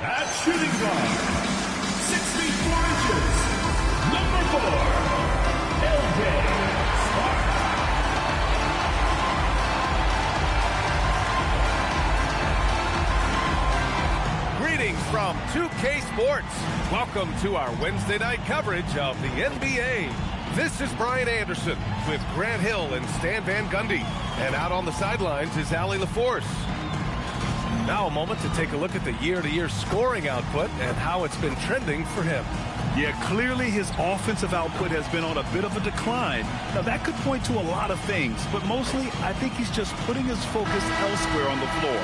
At shooting guard, 6 feet 4 inches, number 4, LJ Smart. Greetings from 2K Sports. Welcome to our Wednesday night coverage of the NBA. This is Brian Anderson with Grant Hill and Stan Van Gundy. And out on the sidelines is Allie LaForce. Now a moment to take a look at the year-to-year scoring output and how it's been trending for him. Yeah, clearly his offensive output has been on a bit of a decline. Now, that could point to a lot of things, but mostly I think he's just putting his focus elsewhere on the floor,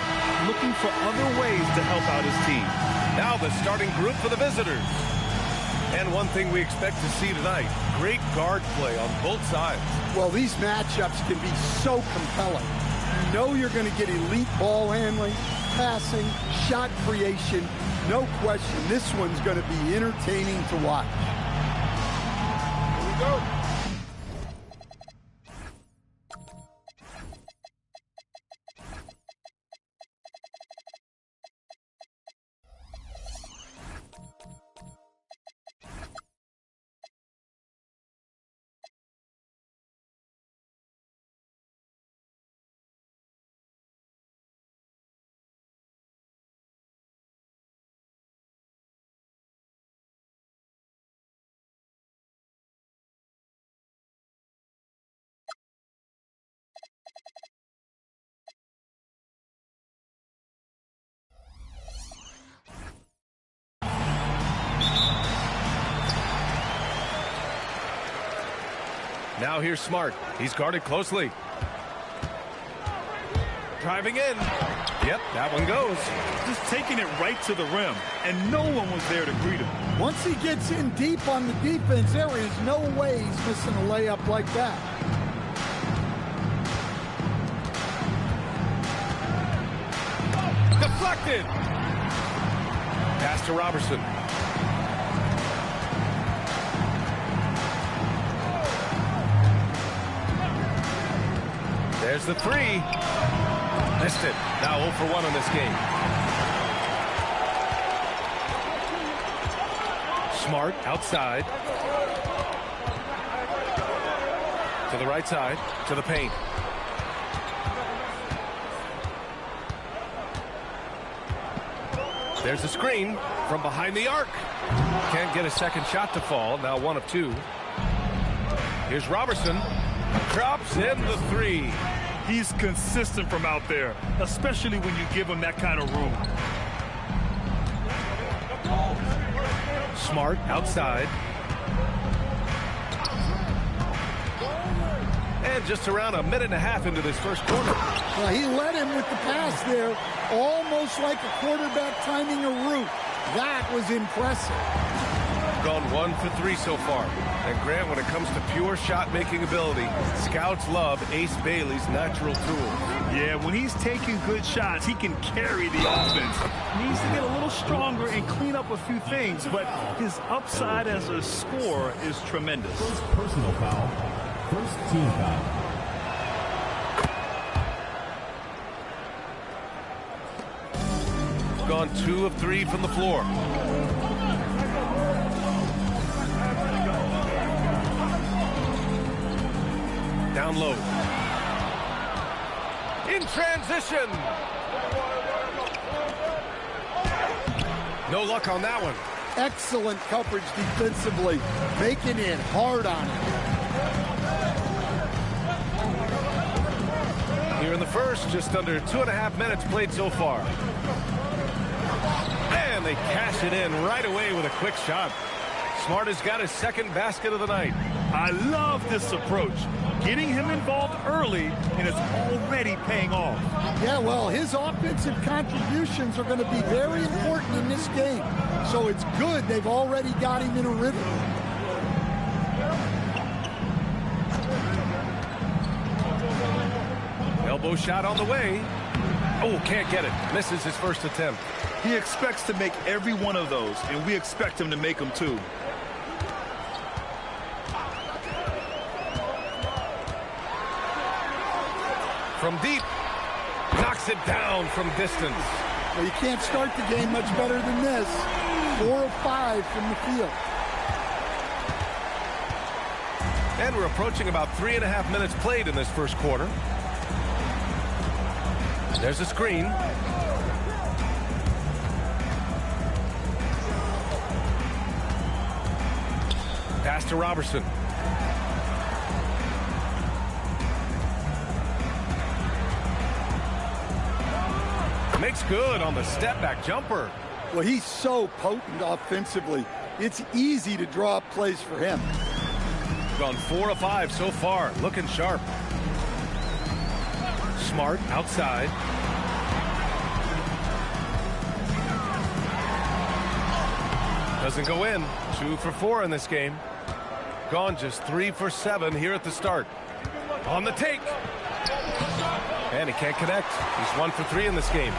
looking for other ways to help out his team. Now the starting group for the visitors. And one thing we expect to see tonight, great guard play on both sides. Well, these matchups can be so compelling. You know you're going to get elite ball handling, passing, shot creation. No question, this one's going to be entertaining to watch. Here we go. Now here's Smart. He's guarded closely. Driving in. Yep, that one goes. Just taking it right to the rim, and no one was there to greet him. Once he gets in deep on the defense, there is no way he's missing a layup like that. Deflected. Pass to Robertson. There's the three. Missed it. Now 0 for 1 on this game. Smart outside. To the right side. To the paint. There's a screen from behind the arc. Can't get a second shot to fall. Now 1 of 2. Here's Robertson. Drops in the 3. He's consistent from out there, especially when you give him that kind of room. Smart outside. And just around a minute and a half into this first quarter. Well, he led him with the pass there, almost like a quarterback timing a route. That was impressive. Gone 1 for 3 so far. And Grant, when it comes to pure shot-making ability, scouts love Ace Bailey's natural tools. Yeah, when he's taking good shots, he can carry the offense. Needs to get a little stronger and clean up a few things, but his upside as a scorer is tremendous. First personal foul. First team foul. Gone 2 of 3 from the floor. Down low. In transition. No luck on that one. Excellent coverage defensively, making it hard on him. Here in the first, just under 2.5 minutes played so far. And they cash it in right away with a quick shot. Smart has got his second basket of the night. I love this approach. Getting him involved early, and it's already paying off. Yeah, well, his offensive contributions are going to be very important in this game. So it's good they've already got him in a rhythm. Elbow shot on the way. Oh, can't get it. Misses his first attempt. He expects to make every one of those, and we expect him to make them too. From deep, knocks it down from distance. Well, you can't start the game much better than this. 4 of 5 from the field. And we're approaching about 3.5 minutes played in this first quarter. There's a screen. Pass to Robertson. Makes good on the step-back jumper. Well, he's so potent offensively. It's easy to draw up plays for him. Gone 4 of 5 so far. Looking sharp. Smart outside. Doesn't go in. 2 for 4 in this game. Gone just 3 for 7 here at the start. On the take. And he can't connect. He's 1 for 3 in this game.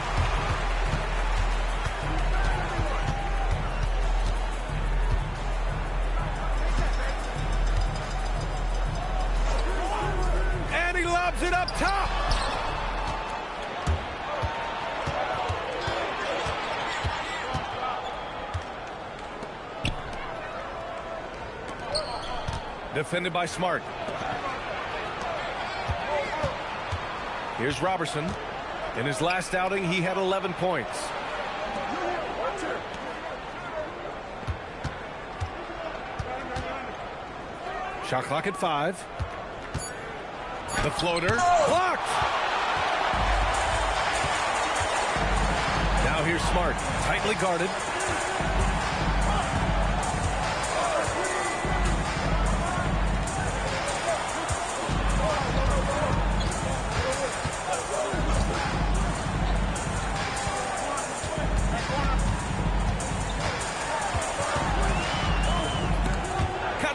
And he lobs it up top. Defended by Smart. Here's Robertson. In his last outing, he had 11 points. Shot clock at 5. The floater. Blocked! Now here's Smart. Tightly guarded.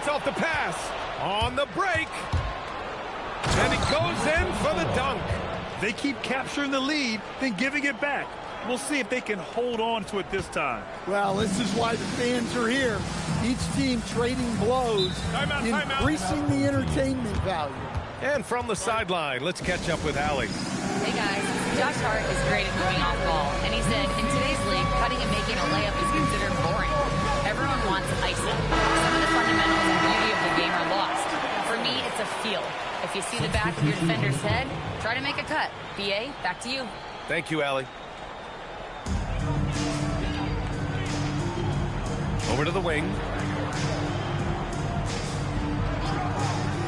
Off the pass on the break, and he goes in for the dunk. They keep capturing the lead, then giving it back. We'll see if they can hold on to it this time. Well, this is why the fans are here. Each team trading blows, increasing the entertainment value. And from the sideline, let's catch up with Allie. Hey guys, Josh Hart is great at moving off ball, and he said in today's league, cutting and making a layup is considered boring. Everyone wants icing. Some of the fundamentals and beauty of the game are lost. For me, it's a feel. If you see the back of your defender's head, try to make a cut. BA, back to you. Thank you, Allie. Over to the wing.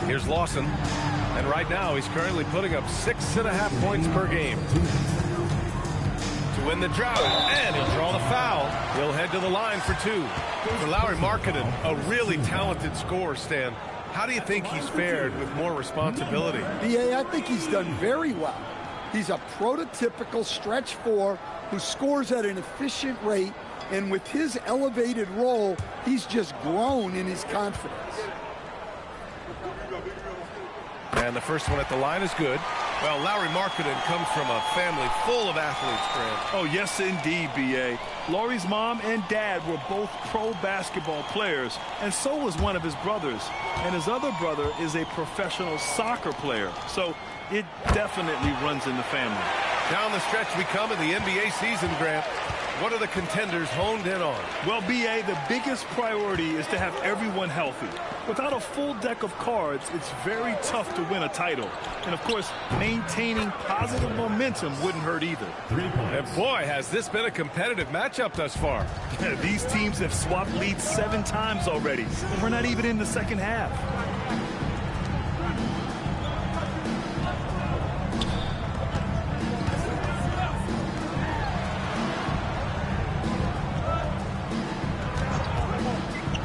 Here's Lawson. And right now, he's currently putting up 6.5 points per game. To win the drought, and he'll draw the foul. He'll head to the line for 2. For Lauri Markkanen, a really talented scorer, Stan. How do you think he's fared with more responsibility? BA, I think he's done very well. He's a prototypical stretch 4 who scores at an efficient rate, and with his elevated role, he's just grown in his confidence. And the first one at the line is good. Well, Lauri Markkanen comes from a family full of athletes, Grant. Oh, yes, indeed, B.A. Lauri's mom and dad were both pro basketball players, and so was one of his brothers. And his other brother is a professional soccer player. So it definitely runs in the family. Down the stretch we come in the NBA season, Grant. What are the contenders honed in on? Well, B.A., the biggest priority is to have everyone healthy. Without a full deck of cards, it's very tough to win a title. And, of course, maintaining positive momentum wouldn't hurt either. And, boy, has this been a competitive matchup thus far. These teams have swapped leads 7 times already, and we're not even in the second half.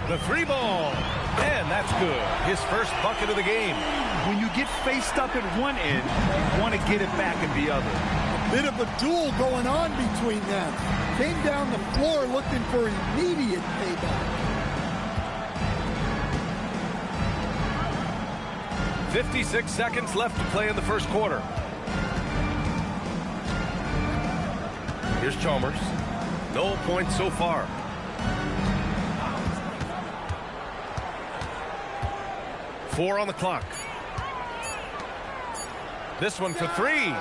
The 3 ball, and that's good. His first bucket of the game. When you get faced up at one end, you want to get it back at the other. Bit of a duel going on between them. Came down the floor looking for immediate payback. 56 seconds left to play in the first quarter. Here's Chalmers. No points so far. Four on the clock. This one for three.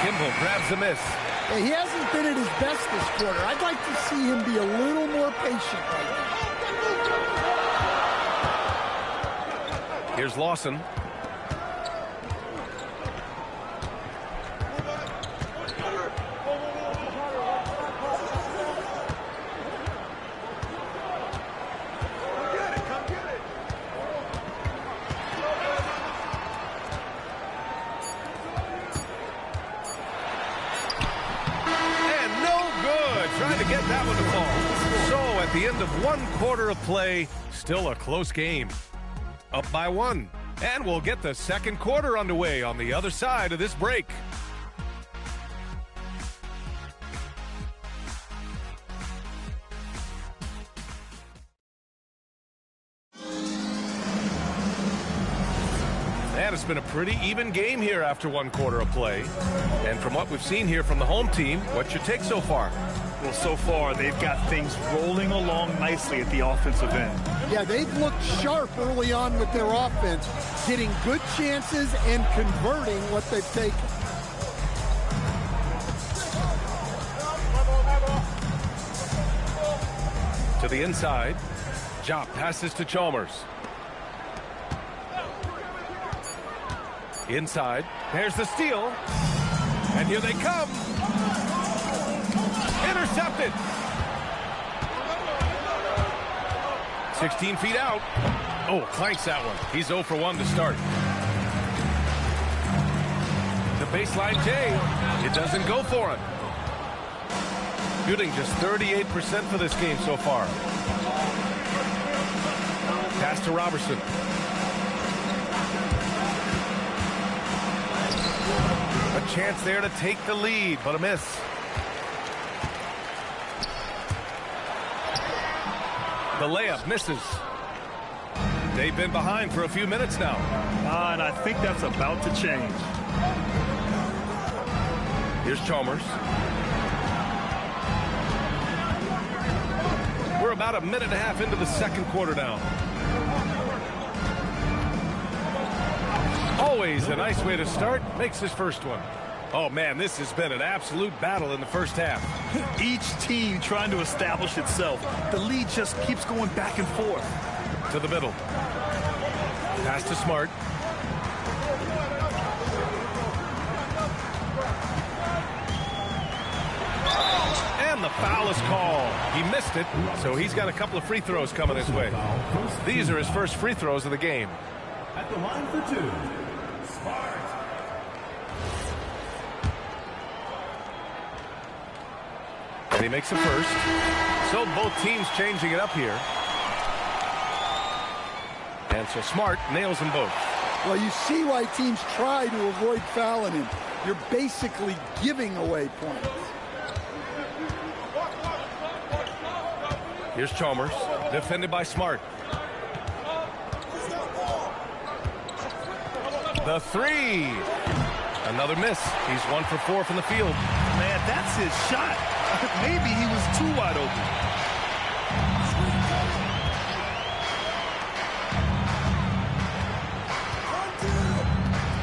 Kimball grabs the miss. He hasn't been at his best this quarter. I'd like to see him be a little more patient right now. Here's Lawson. Get that one to fall. So at the end of one quarter of play, still a close game. Up by one. And we'll get the second quarter underway on the other side of this break. And it's been a pretty even game here after one quarter of play. And from what we've seen here from the home team, what's your take so far? Well, so far, they've got things rolling along nicely at the offensive end. Yeah, they've looked sharp early on with their offense, getting good chances and converting what they've taken. To the inside. Jop passes to Chalmers. Inside. There's the steal. And here they come. Intercepted. 16 feet out. Oh, clanks that one. He's 0 for 1 to start. The baseline J. It doesn't go for him. Shooting just 38% for this game so far. Pass to Robertson. A chance there to take the lead, but a miss. The layup misses. They've been behind for a few minutes now. And I think that's about to change. Here's Chalmers. We're about a minute and a half into the second quarter now. Always a nice way to start. Makes his first one. Oh, man, this has been an absolute battle in the first half. Each team trying to establish itself. The lead just keeps going back and forth. To the middle. Pass to Smart. And the foul is called. He missed it, so he's got a couple of free throws coming his way. These are his first free throws of the game. At the line for two, Smart. And he makes a first. So both teams changing it up here. And so Smart nails them both. Well, you see why teams try to avoid fouling him. You're basically giving away points. Here's Chalmers, defended by Smart. The three. Another miss. He's 1 for 4 from the field. Man, that's his shot. Maybe he was too wide open.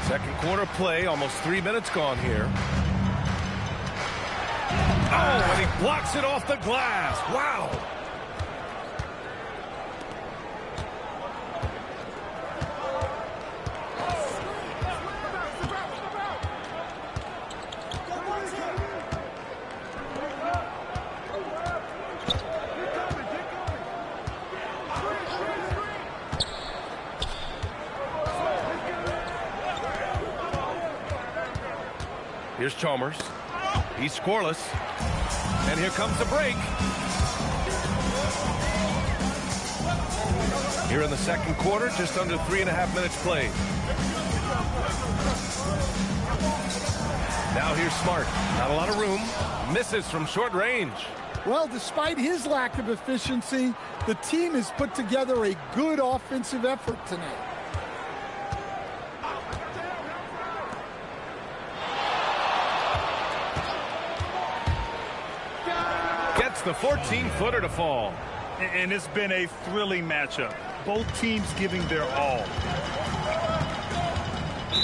Second quarter play, almost 3 minutes gone here. Oh, and he blocks it off the glass. Wow. Here's Chalmers. He's scoreless. And here comes the break. Here in the second quarter, just under 3.5 minutes played. Now here's Smart. Not a lot of room. Misses from short range. Well, despite his lack of efficiency, the team has put together a good offensive effort tonight. Gets the 14-footer to fall. And it's been a thrilling matchup. Both teams giving their all.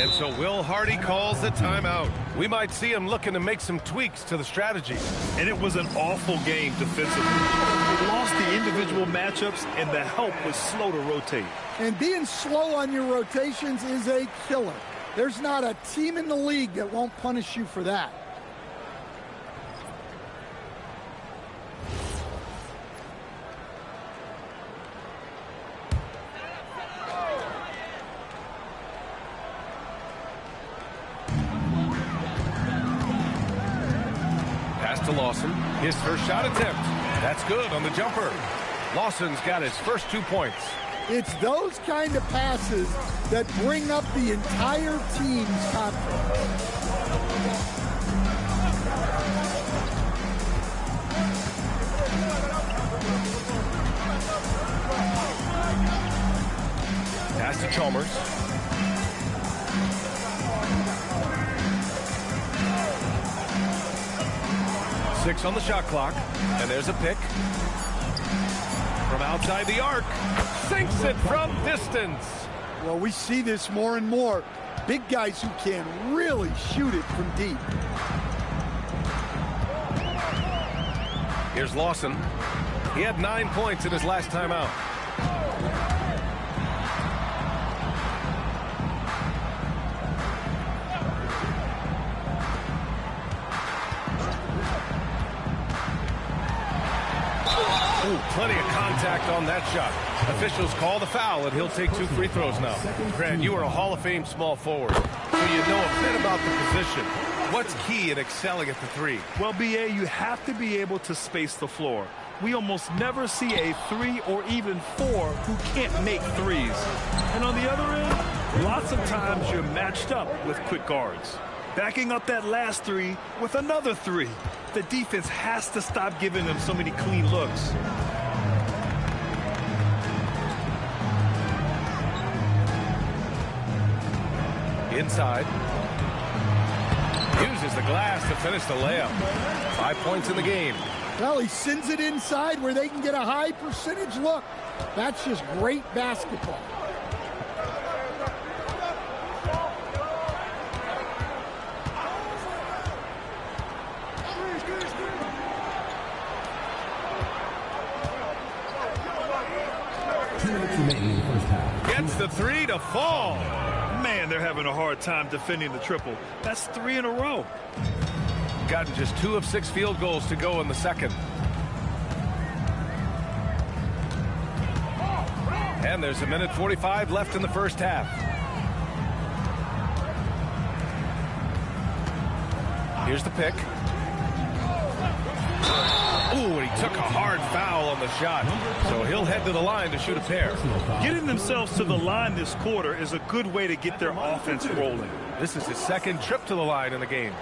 And so Will Hardy calls the timeout. We might see him looking to make some tweaks to the strategy. And it was an awful game defensively. They lost the individual matchups, and the help was slow to rotate. And being slow on your rotations is a killer. There's not a team in the league that won't punish you for that. To Lawson, his first shot attempt. That's good on the jumper. Lawson's got his first 2 points. It's those kind of passes that bring up the entire team's confidence. Pass to Chalmers. Six on the shot clock, and there's a pick. From outside the arc, sinks it from distance. Well, we see this more and more. Big guys who can really shoot it from deep. Here's Lawson. He had 9 points in his last time out. Plenty of contact on that shot. Officials call the foul, and he'll take 2 free throws now. Grant, you are a Hall of Fame small forward, so you know a bit about the position. What's key in excelling at the 3? Well, B.A., you have to be able to space the floor. We almost never see a 3 or even 4 who can't make threes. And on the other end, lots of times you're matched up with quick guards. Backing up that last 3 with another 3. The defense has to stop giving them so many clean looks. Inside. Uses the glass to finish the layup. 5 points in the game. Well, he sends it inside where they can get a high percentage look. That's just great basketball. Gets the 3 to fall. Man, they're having a hard time defending the triple. That's 3 in a row. Gotten just 2 of 6 field goals to go in the second. And there's a minute 45 left in the first half. Here's the pick. Ooh, and he took a hard foul on the shot. So he'll head to the line to shoot a pair. Getting themselves to the line this quarter is a good way to get their offense rolling. This is his second trip to the line in the game.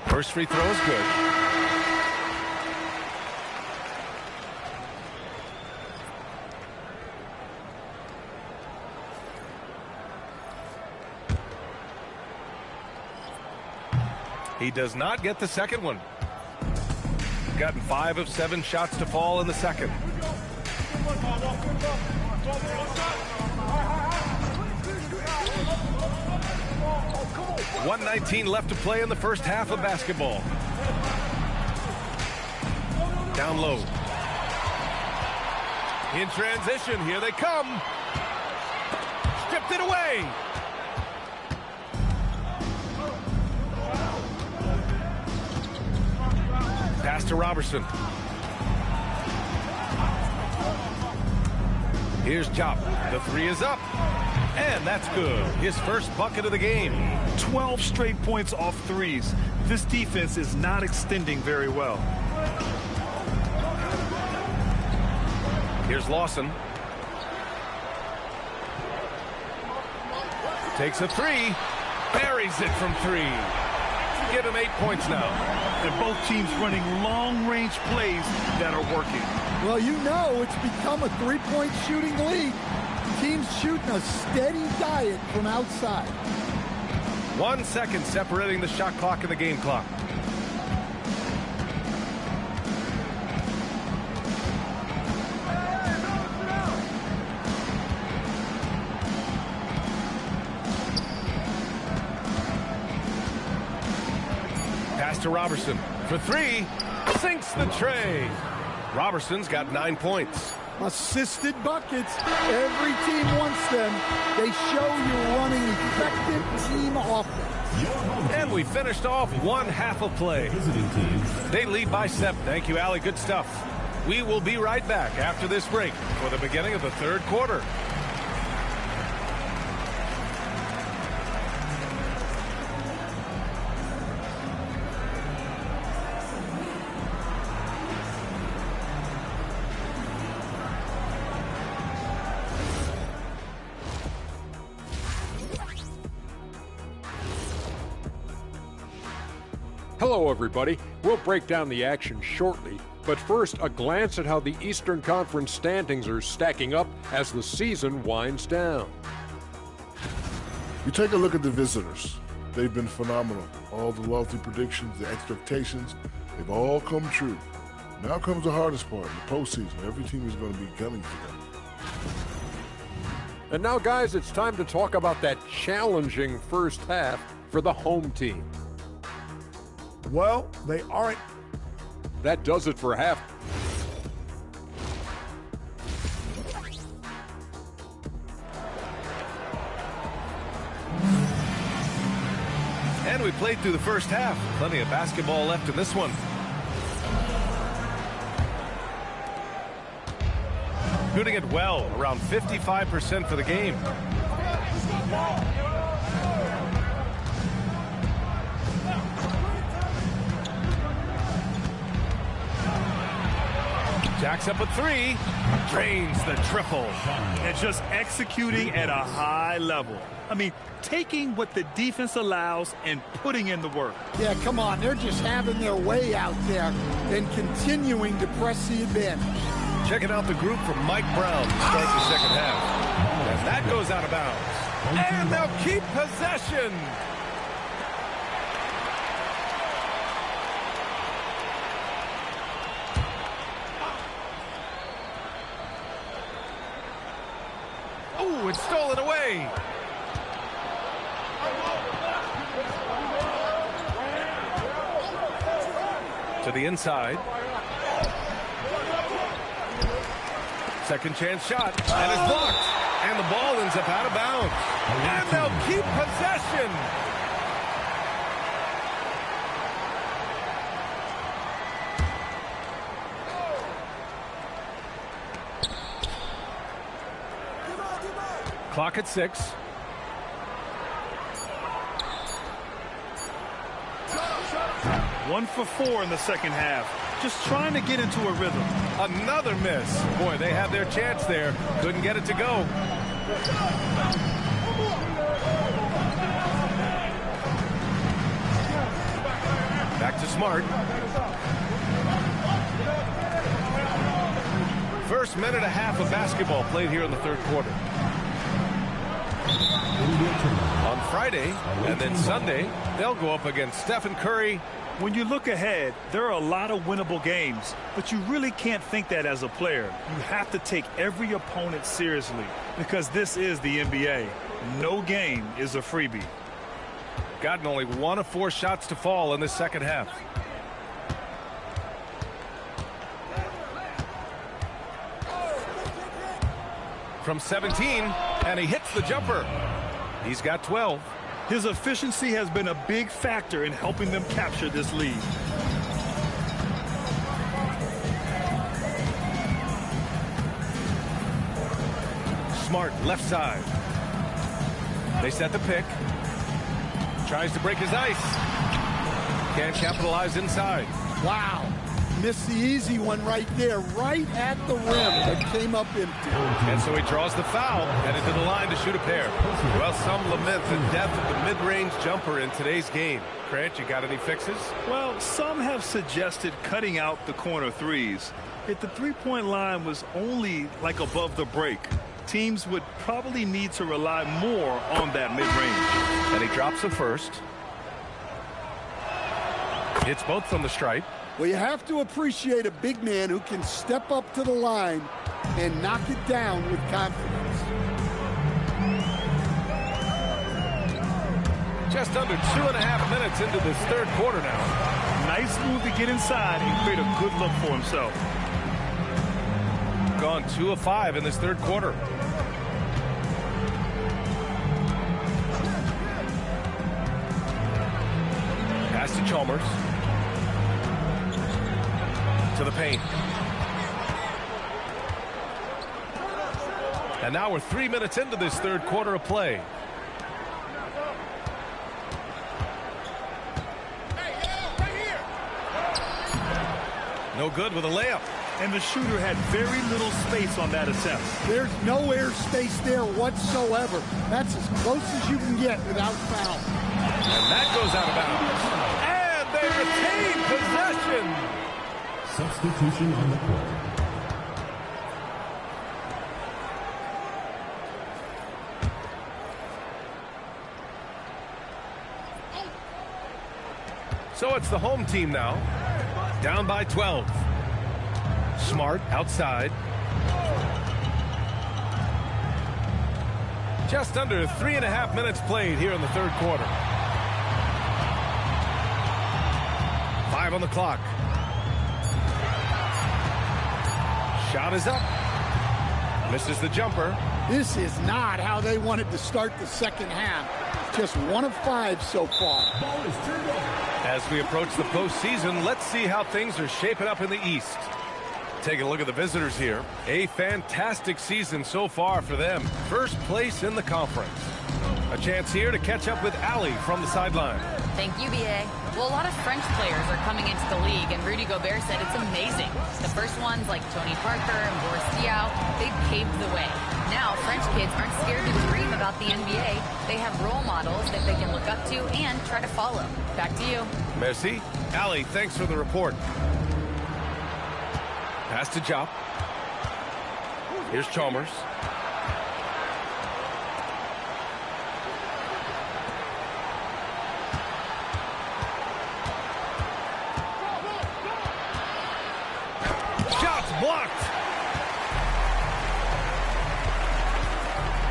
First free throw is good. He does not get the second one. Gotten 5 of 7 shots to fall in the second. 1:19 left to play in the first half of basketball. Down low. In transition, here they come. Stripped it away. Pass to Robertson. Here's Chop. The 3 is up. And that's good. His first bucket of the game. 12 straight points off threes. This defense is not extending very well. Here's Lawson. Takes a 3. Buries it from 3. Give him 8 points now. And both teams running long-range plays that are working. Well, you know it's become a three-point shooting league. team's shooting a steady diet from outside. 1 second separating the shot clock and the game clock. Pass to Robertson for three. Sinks the tray. Robertson's got 9 points. Assisted buckets. Every team wants them. They show you're running effective team offense. And we finished off one half of play. They lead by 7. Thank you, Allie. Good stuff. We will be right back after this break for the beginning of the third quarter. Hello, everybody. We'll break down the action shortly, but first, a glance at how the Eastern Conference standings are stacking up as the season winds down. You take a look at the visitors. They've been phenomenal. All the lofty predictions, the expectations, they've all come true. Now comes the hardest part, the postseason. Every team is going to be gunning for them. And now, guys, it's time to talk about that challenging first half for the home team. Well, they aren't. That does it for half. And we played through the first half. Plenty of basketball left in this one. Shooting it well, around 55% for the game. Jacks up a three, drains the triple. And just executing at a high level. I mean, taking what the defense allows and putting in the work. Yeah, come on. They're just having their way out there and continuing to press the advantage. Checking out the group from Mike Brown to start the second half. And that goes out of bounds. And they'll keep possession. Ooh, it's stolen away. To the inside. Second chance shot. And it's blocked. And the ball ends up out of bounds. And they'll keep possession. Clock at 6. One for 4 in the second half. Just trying to get into a rhythm. Another miss. Boy, they had their chance there. Couldn't get it to go. Back to Smart. First minute and a half of basketball played here in the third quarter. On Friday and then Sunday, they'll go up against Stephen Curry. When you look ahead, there are a lot of winnable games, but you really can't think that as a player. You have to take every opponent seriously because this is the NBA. No game is a freebie. Gotten only 1 of 4 shots to fall in the second half. From 17, and he hits the jumper. He's got 12. His efficiency has been a big factor in helping them capture this lead. Smart, left side. They set the pick. Tries to break his ice. Can't capitalize inside. Wow. Missed the easy one right there, right at the rim, but came up empty. And so he draws the foul, headed to the line to shoot a pair. Well, some lament the depth of the mid-range jumper in today's game. Grant, you got any fixes? Well, some have suggested cutting out the corner threes. If the three-point line was only like above the break, Teams would probably need to rely more on that mid-range. And he drops the first. Hits both from the stripe. Well, you have to appreciate a big man who can step up to the line and knock it down with confidence. Just under 2.5 minutes into this third quarter now. Nice move to get inside and create a good look for himself. Gone 2 of 5 in this third quarter. Pass to Chalmers. To the paint. And now we're 3 minutes into this third quarter of play. No good with a layup. And the shooter had very little space on that attempt. There's no air space there whatsoever. That's as close as you can get without foul. And that goes out of bounds. And they retain possession. Substitution on the court. So it's the home team now. Down by 12. Smart outside. Just under 3.5 minutes played here in the third quarter. 5 on the clock. Shot is up. Misses the jumper. This is not how they wanted to start the second half. Just 1 of 5 so far. Ball is turned over. As we approach the postseason, let's see how things are shaping up in the East. Taking a look at the visitors here. A fantastic season so far for them. First place in the conference. A chance here to catch up with Allie from the sideline. Thank you, BA. Well, a lot of French players are coming into the league, and Rudy Gobert said it's amazing. The first ones, like Tony Parker and Boris Diaw, they paved the way. Now, French kids aren't scared to dream about the NBA. They have role models that they can look up to and try to follow. Back to you. Merci. Allie, thanks for the report. Pass to Jop. Here's Chalmers. Shots blocked.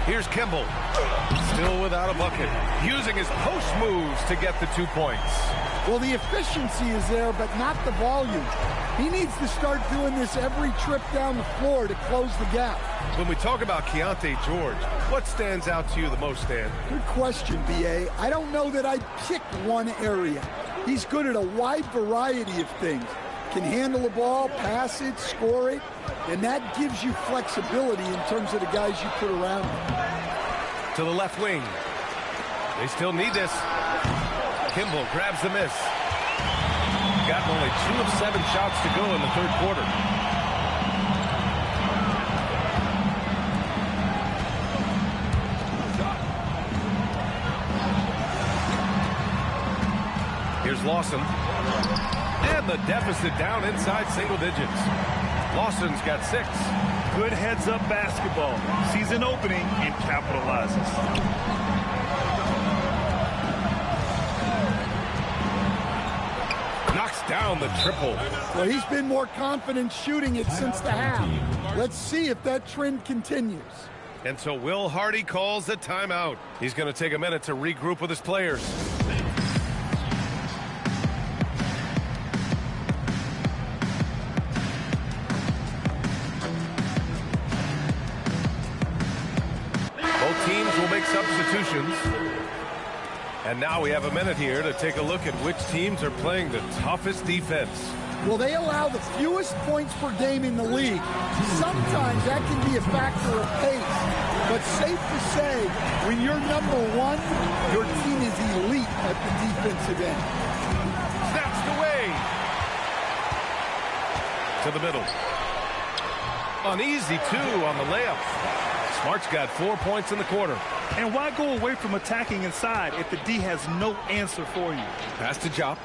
Here's Kimball. Still without a bucket. Using his post moves to get the 2 points. Well, the efficiency is there, but not the volume. He needs to start doing this every trip down the floor to close the gap. When we talk about Keontae George, what stands out to you the most, Stan? Good question, B.A. I don't know that I'd pick one area. He's good at a wide variety of things. Can handle the ball, pass it, score it, and that gives you flexibility in terms of the guys you put around him. To the left wing. They still need this. Kimball grabs the miss. Got only 2 of 7 shots to go in the third quarter. Here's Lawson. And the deficit down inside single digits. Lawson's got 6. Good heads-up basketball. Sees an opening and capitalizes. Down the triple. Well, he's been more confident shooting it since the half. Let's see if that trend continues. And so Will Hardy calls the timeout. He's going to take a minute to regroup with his players. Both teams will make substitutions. And now we have a minute here to take a look at which teams are playing the toughest defense. Well, they allow the fewest points per game in the league. Sometimes that can be a factor of pace. But safe to say, when you're number 1, your team is elite at the defensive end. Snatched away. To the middle. Uneasy, too, on the layup. Smart's got 4 points in the quarter. And why go away from attacking inside if the D has no answer for you? Pass to Jop.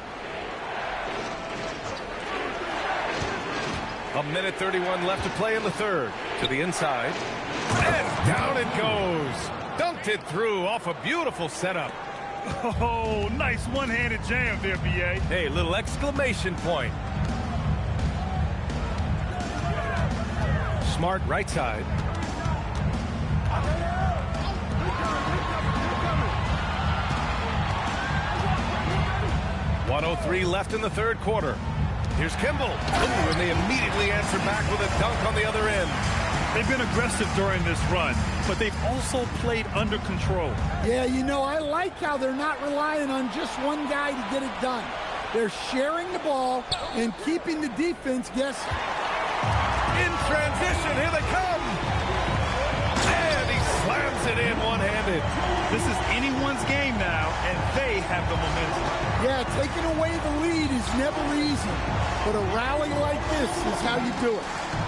A minute 31 left to play in the third. To the inside. And Down it goes. Dunked it through off a beautiful setup. Oh, nice one-handed jam there, B.A. Hey, little exclamation point. Smart right side. .103 left in the third quarter. Here's Kimball. Ooh, and they immediately answer back with a dunk on the other end. They've been aggressive during this run, but they've also played under control. Yeah, you know, I like how they're not relying on just one guy to get it done. They're sharing the ball and keeping the defense guessing. In transition, here they come. And he slams it in one-handed. This is anyone's game now, and they have the momentum. Yeah, taking away the lead is never easy, but a rally like this is how you do it.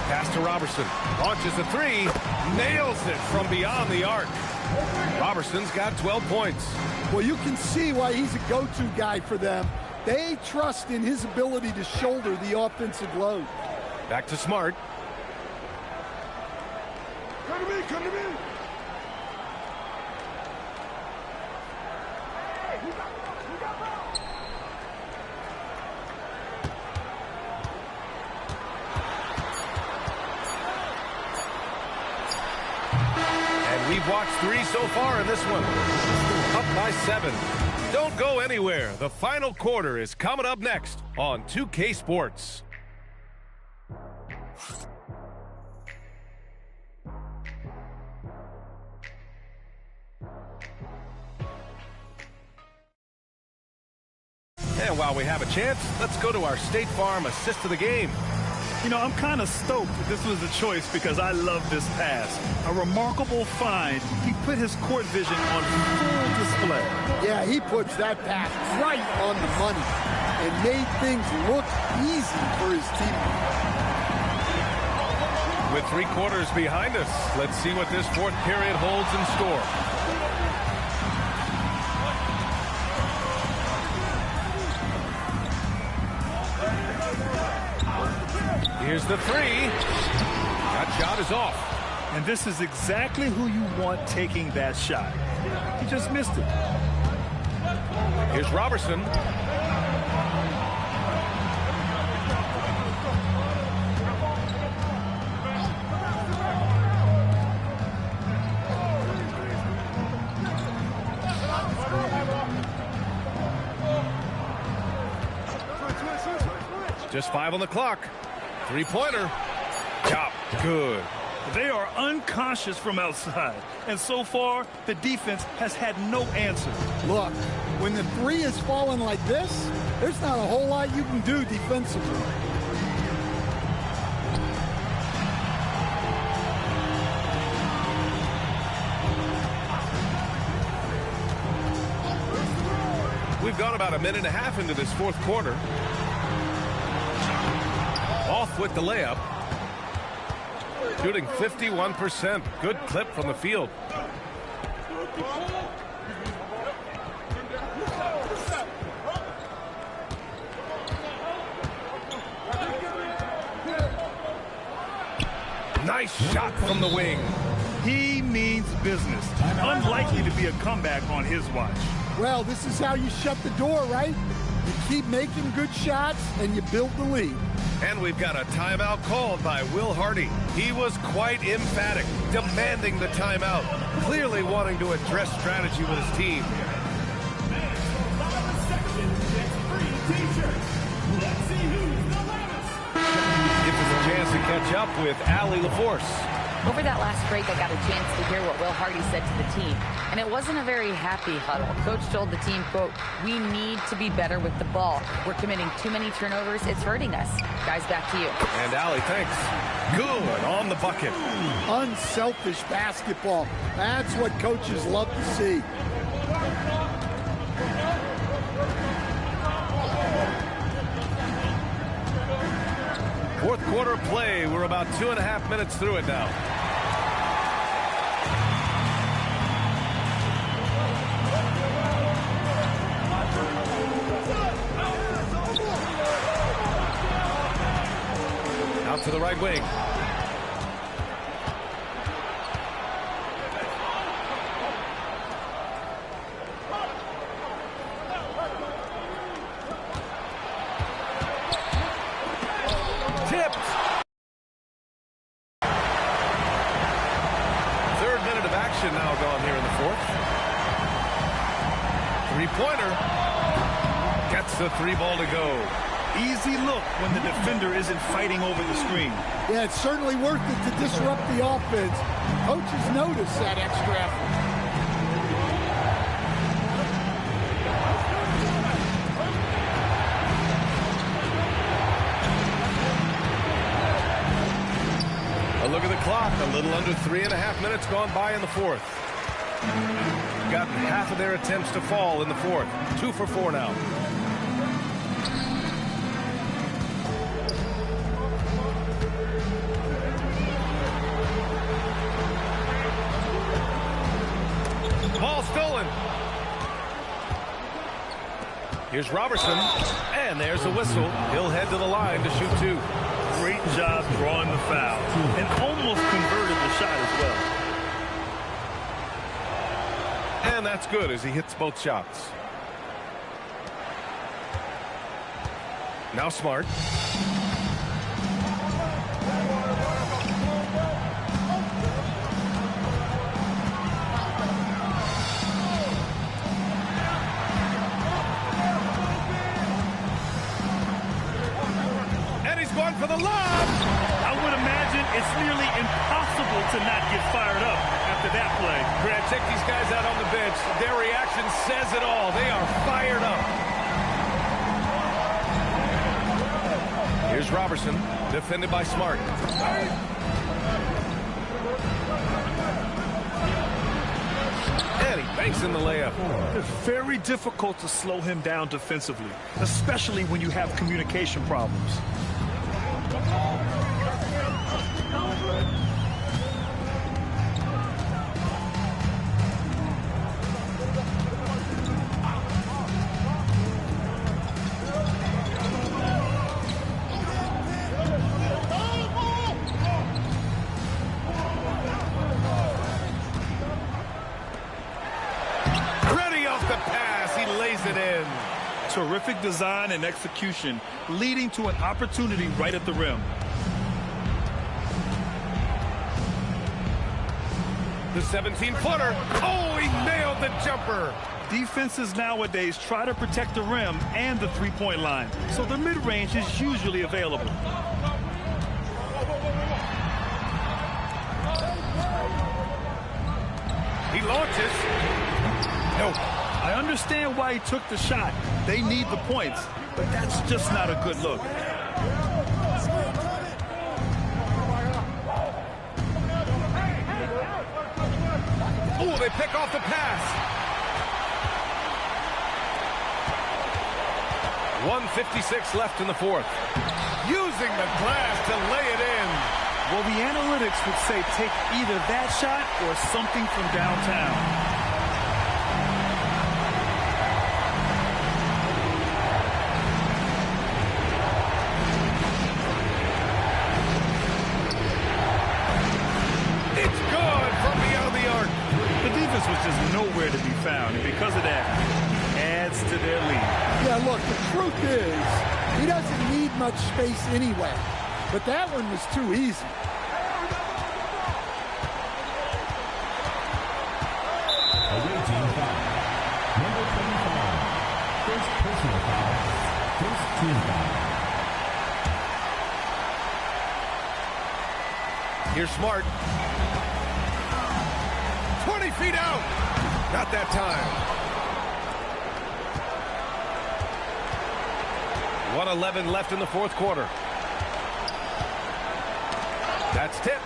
Pass to Robertson. Launches a three. Nails it from beyond the arc. Robertson's got 12 points. Well, you can see why he's a go-to guy for them. They trust in his ability to shoulder the offensive load. Back to Smart. Come to me, come to me. We've watched 3 so far in this one. Up by 7. Don't go anywhere. The final quarter is coming up next on 2K Sports. And while we have a chance, let's go to our State Farm assist of the game. You know, I'm kind of stoked this was a choice because I love this pass. A remarkable find. He put his court vision on full display. Yeah, he puts that pass right on the money and made things look easy for his teammates. With 3 quarters behind us, let's see what this fourth period holds in store. Here's the three. That shot is off. And this is exactly who you want taking that shot. He just missed it. Here's Robertson. Just 5 on the clock. 3-pointer. Chop. Good. They are unconscious from outside. And so far, the defense has had no answer. Look, when the three is falling like this, there's not a whole lot you can do defensively. We've gone about a minute and a half into this fourth quarter. Off with the layup. Shooting 51%. Good clip from the field. Nice shot from the wing. He means business. Unlikely to be a comeback on his watch. Well, this is how you shut the door, right? You keep making good shots and you build the lead. And we've got a timeout called by Will Hardy. He was quite emphatic, demanding the timeout, clearly wanting to address strategy with his team. Gives us a chance to catch up with Allie LaForce. Over that last break, I got a chance to hear what Will Hardy said to the team. And it wasn't a very happy huddle. Coach told the team, quote, "We need to be better with the ball. We're committing too many turnovers. It's hurting us." Guys, back to you. And Allie, thanks. Good on the bucket. Unselfish basketball. That's what coaches love to see. Fourth quarter play. We're about 2.5 minutes through it now. Out to the right wing. Tipped. Third minute of action now gone here in the fourth. Three-pointer. Gets the three ball to go. Easy look when the defender isn't fighting over the screen. Yeah, it's certainly worth it to disrupt the offense. Coaches notice that extra effort. A look at the clock. A little under 3.5 minutes gone by in the fourth. Gotten half of their attempts to fall in the fourth. 2 for 4 now. Ball stolen. Here's Robertson, and there's a whistle. He'll head to the line to shoot 2. Great job drawing the foul, and almost converted the shot as well. And that's good as he hits both shots. Now Smart. For the lob. I would imagine it's nearly impossible to not get fired up after that play. Grant, check these guys out on the bench. Their reaction says it all. They are fired up. Here's Robertson, defended by Smart. And he banks in the layup. It's very difficult to slow him down defensively, especially when you have communication problems. Ready off the pass, he lays it in. Terrific design and execution, leading to an opportunity right at the rim. The 17-footer. Oh, he nailed the jumper. Defenses nowadays try to protect the rim and the three-point line, so the mid-range is usually available. He launches. No. I understand why he took the shot. They need the points, but that's just not a good look. Oh, they pick off the pass. 1:56 left in the fourth. Using the glass to lay it in. Well, the analytics would say take either that shot or something from downtown. Was just nowhere to be found, and because of that, adds to their lead. Yeah, look, the truth is, he doesn't need much space anyway, but that one was too easy. Away team foul. Number 25. First personal foul. First team foul. Here's Smart. 20 feet out. Not that time. 1:11 left in the fourth quarter. That's tipped.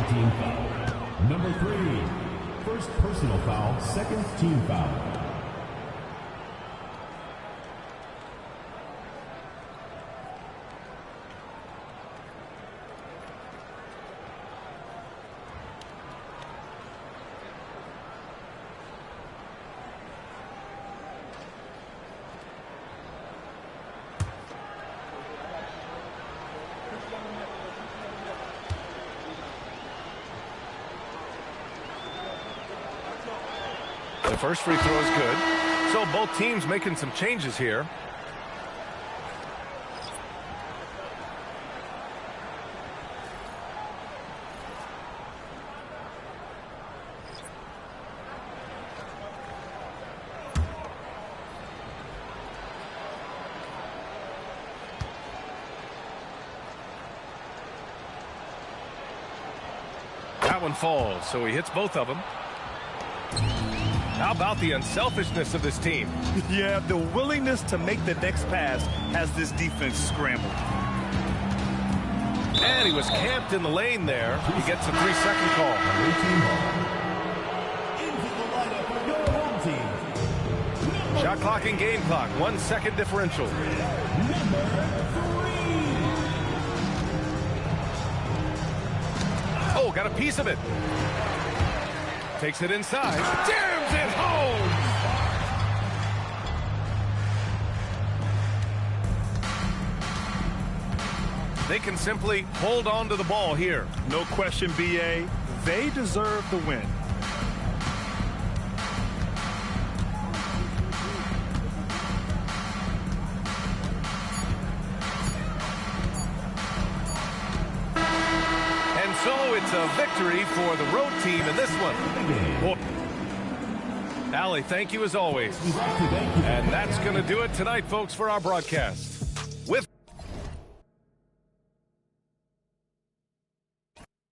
Team foul. Number 3. First personal foul. Second team foul. First free throw is good. So both teams making some changes here. That one falls, so he hits both of them. How about the unselfishness of this team? Yeah, the willingness to make the next pass has this defense scrambled. And he was camped in the lane there. He gets a 3-second call. Shot clock and game clock, 1 second differential. Oh, got a piece of it. Takes it inside. Jams it home. They can simply hold on to the ball here. No question, B.A. They deserve the win. So it's a victory for the road team in this one. Allie, thank you as always. And that's going to do it tonight, folks, for our broadcast.